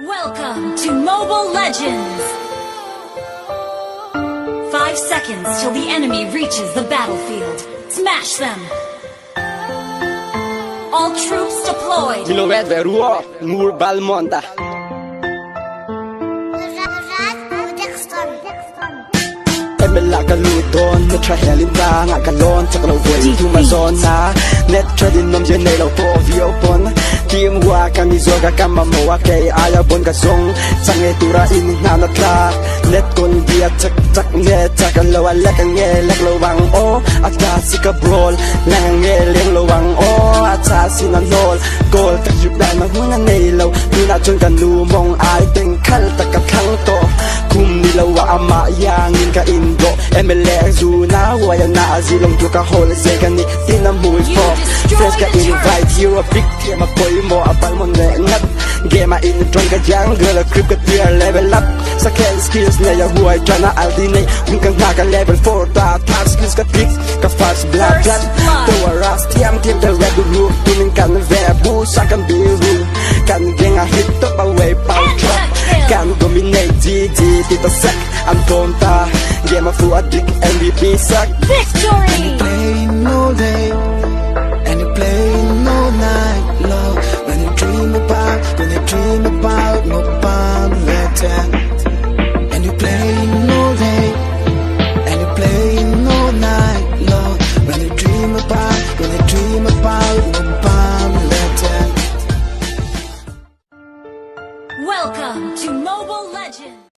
Welcome to Mobile Legends! 5 seconds till the enemy reaches the battlefield. Smash them! All troops deployed! Milovet verua, Nur Balmonta. Emela kaludon, netra helinda, nga kalon, takalo voice to my zona. Netra din nom jenay lo po viopon. Kim wa kami zoga kama mo kay aya bon ka song. Sange tura in nanatla. Net kon dia tak tak nge takalo ala kang nge laklawang o. Ata si kabrol, lang nge leng lawang o. Ata si nanol, gol tak yudan mahuna nelaw. Tuna chon kanumong ay tengkal takakang to. Kum nilawa ama yangin ka indo MLX zuna waya na azilong tuka hole sekani tinamuy po Friends ka invite you a big game apoy mo apal mo nengat Game in drunk ka jungle a creep ka tier level up Sa kill skills na ya huay tana aldinay Hungkang naka level 4 ta attack skills ka pick ka fast blood To a rust team the red roof Tuning ka na vebu sa kan biru Kan genga hit up away pow truck Kan dominate GG Tito Sek, I'm Tonta Game of Fuad Dick MVP suck Victory!